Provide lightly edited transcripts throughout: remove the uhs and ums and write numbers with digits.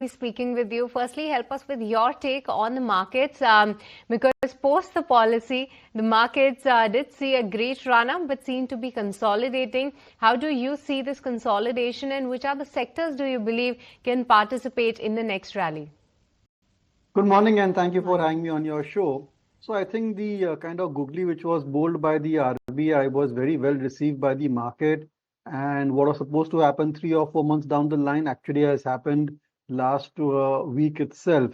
speaking with you. Firstly, help us with your take on the markets because post the policy, the markets did see a great run-up but seem to be consolidating. How do you see this consolidation and which are the sectors do you believe can participate in the next rally? Good morning and thank you for having me on your show. So I think the kind of googly which was bowled by the RBI was very well received by the market, and what was supposed to happen 3 or 4 months down the line actually has happened last week itself,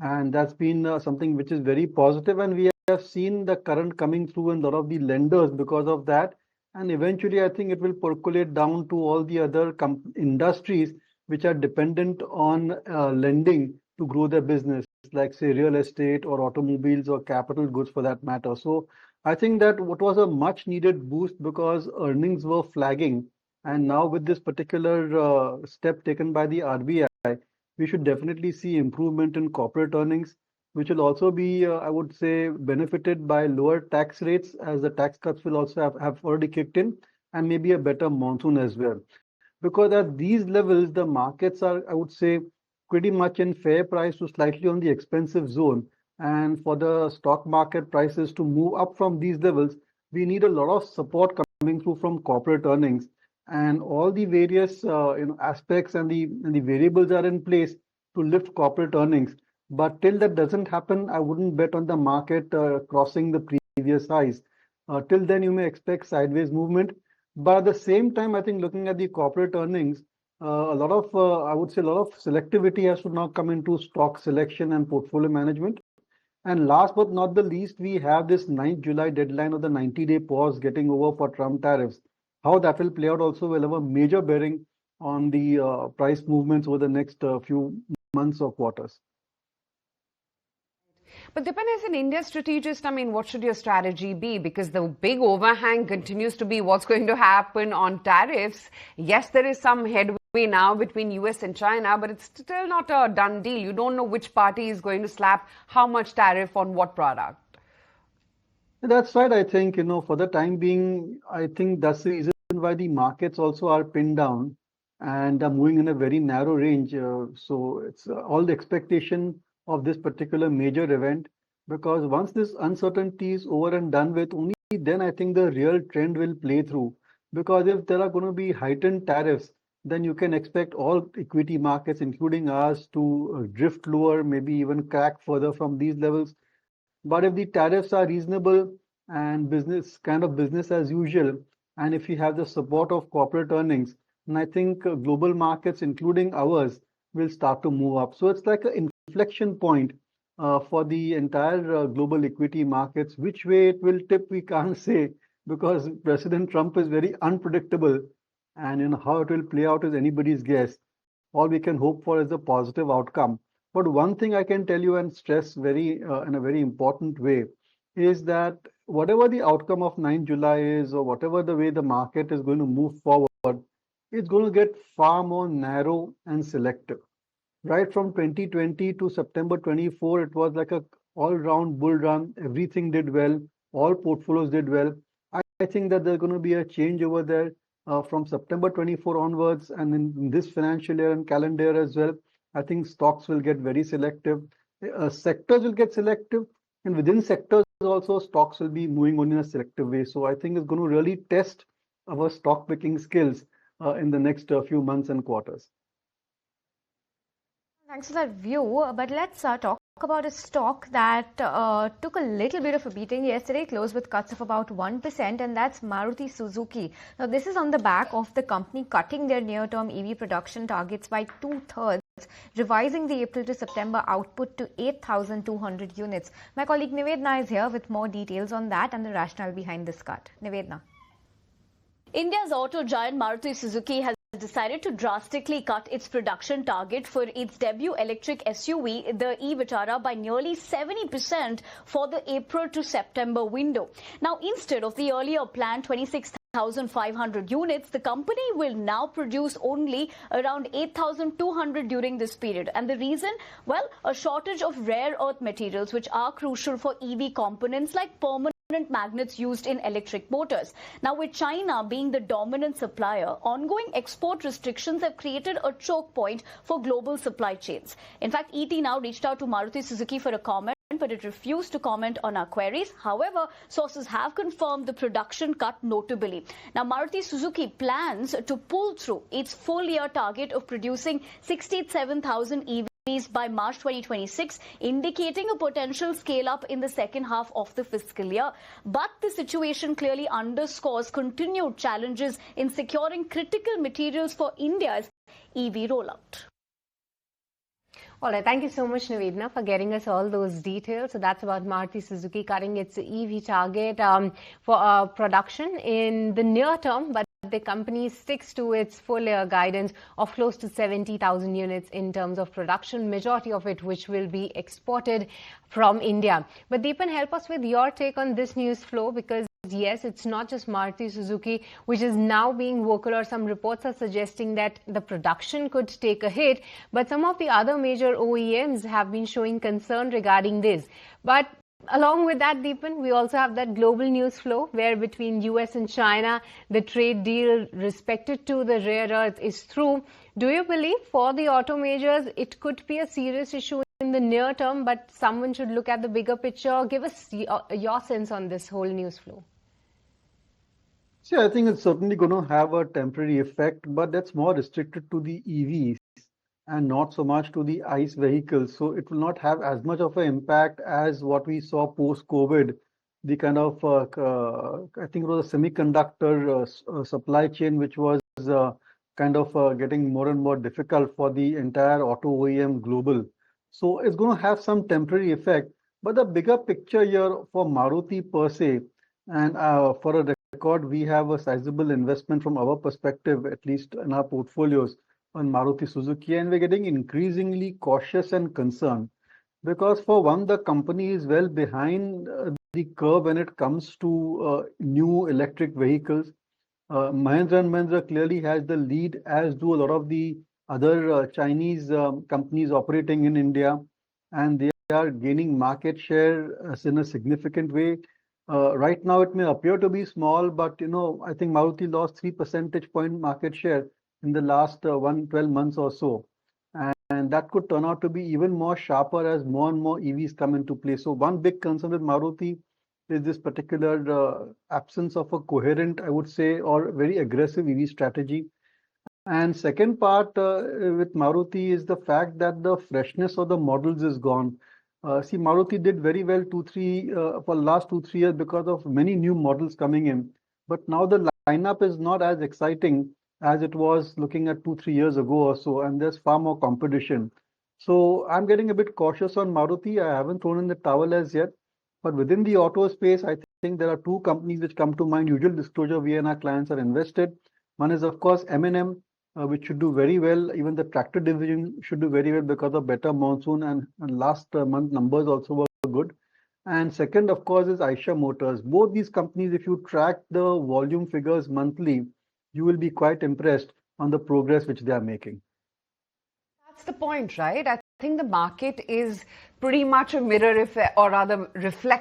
and that's been something which is very positive, and we have seen the current coming through in a lot of the lenders because of that, and eventually I think it will percolate down to all the other industries which are dependent on lending to grow their business, like say real estate or automobiles or capital goods for that matter. So I think that what was a much needed boost because earnings were flagging, and now with this particular step taken by the RBI, we should definitely see improvement in corporate earnings, which will also be, I would say, benefited by lower tax rates as the tax cuts will also have already kicked in, and maybe a better monsoon as well. Because at these levels, the markets are, I would say, pretty much in fair price to slightly on the expensive zone. And for the stock market prices to move up from these levels, we need a lot of support coming through from corporate earnings. And all the various aspects and the variables are in place to lift corporate earnings. But till that doesn't happen, I wouldn't bet on the market crossing the previous highs. Till then, you may expect sideways movement. But at the same time, I think looking at the corporate earnings, a lot of, I would say, a lot of selectivity has to now come into stock selection and portfolio management. And last but not the least, we have this 9th July deadline of the 90-day pause getting over for Trump tariffs. How that will play out also will have a major bearing on the price movements over the next few months or quarters. But Dipan, as an India strategist, I mean, what should your strategy be? Because the big overhang continues to be what's going to happen on tariffs. Yes, there is some headway now between US and China, but it's still not a done deal. You don't know which party is going to slap how much tariff on what product. That's right. I think, for the time being, I think that's the reason why the markets also are pinned down and are moving in a very narrow range. So it's all the expectation of this particular major event, because once this uncertainty is over and done with, only then I think the real trend will play through. Because if there are going to be heightened tariffs, then you can expect all equity markets, including ours, to drift lower, maybe even crack further from these levels. But if the tariffs are reasonable and business as usual, and if you have the support of corporate earnings, then I think global markets, including ours, will start to move up. So it's like an inflection point for the entire global equity markets. Which way it will tip, we can't say, because President Trump is very unpredictable, and how it will play out is anybody's guess. All we can hope for is a positive outcome. But one thing I can tell you and stress very in a very important way is that whatever the outcome of 9th July is, or whatever the way the market is going to move forward, it's going to get far more narrow and selective. Right from 2020 to September 24, it was like a all-round bull run. Everything did well. All portfolios did well. I think that there's going to be a change over there from September 24 onwards, and in this financial year and calendar year as well. I think stocks will get very selective. Sectors will get selective, and within sectors also stocks will be moving on in a selective way. So I think it's going to really test our stock picking skills in the next few months and quarters. Thanks for that view, but let's talk about a stock that took a little bit of a beating yesterday, closed with cuts of about 1%, and that's Maruti Suzuki. Now, this is on the back of the company cutting their near-term EV production targets by 2/3, revising the April to September output to 8,200 units. My colleague Nivedna is here with more details on that and the rationale behind this cut. Nivedna. India's auto giant Maruti Suzuki has decided to drastically cut its production target for its debut electric SUV, the e-Vitara, by nearly 70% for the April to September window. Now, instead of the earlier planned 26,500 units, the company will now produce only around 8,200 during this period. And the reason? Well, a shortage of rare earth materials, which are crucial for EV components like permanent magnets used in electric motors. Now, with China being the dominant supplier, ongoing export restrictions have created a choke point for global supply chains. In fact, ET now reached out to Maruti Suzuki for a comment, but it refused to comment on our queries. However, sources have confirmed the production cut notably. Now, Maruti Suzuki plans to pull through its full-year target of producing 67,000 EVs by March 2026, indicating a potential scale-up in the second half of the fiscal year. But the situation clearly underscores continued challenges in securing critical materials for India's EV rollout. All right, thank you so much, Nivedana, for getting us all those details. So that's about Maruti Suzuki cutting its EV target for production in the near term, but the company sticks to its full-year guidance of close to 70,000 units in terms of production, majority of it which will be exported from India. But Dipan, help us with your take on this news flow, because yes, it's not just Maruti Suzuki which is now being vocal, or some reports are suggesting that the production could take a hit, but some of the other major OEMs have been showing concern regarding this. But along with that, Dipan, we also have that global news flow where between US and China, the trade deal respected to the rare earth is through. Do you believe for the auto majors it could be a serious issue in the near term, but someone should look at the bigger picture? Give us your sense on this whole news flow. See, I think it's certainly going to have a temporary effect, but that's more restricted to the EVs and not so much to the ICE vehicles. So it will not have as much of an impact as what we saw post-COVID, the kind of, I think it was a semiconductor supply chain, which was kind of getting more and more difficult for the entire auto OEM global. So it's going to have some temporary effect, but the bigger picture here for Maruti per se, and for a record, we have a sizable investment from our perspective, at least in our portfolios, on Maruti Suzuki, and we're getting increasingly cautious and concerned because, for one, the company is well behind the curve when it comes to new electric vehicles. Mahindra & Mahindra clearly has the lead, as do a lot of the other Chinese companies operating in India, and they are gaining market share in a significant way. Right now, it may appear to be small, but I think Maruti lost 3 percentage point market share in the last 12 months or so. And that could turn out to be even more sharper as more and more EVs come into play. So one big concern with Maruti is this particular absence of a coherent, I would say, or very aggressive EV strategy. And second part with Maruti is the fact that the freshness of the models is gone. See, Maruti did very well for the last 2-3 years because of many new models coming in. But now the lineup is not as exciting as it was looking at 2-3 years ago or so, and there's far more competition. So I'm getting a bit cautious on Maruti. I haven't thrown in the towel as yet, but within the auto space, I think there are two companies which come to mind. Usual disclosure, we and our clients are invested. One is, of course, M&M, which should do very well. Even the tractor division should do very well because of better monsoon, and last month numbers also were good. And second, of course, is Eicher Motors. Both these companies, if you track the volume figures monthly, you will be quite impressed on the progress which they are making. That's the point, right? I think the market is pretty much a mirror, or rather reflect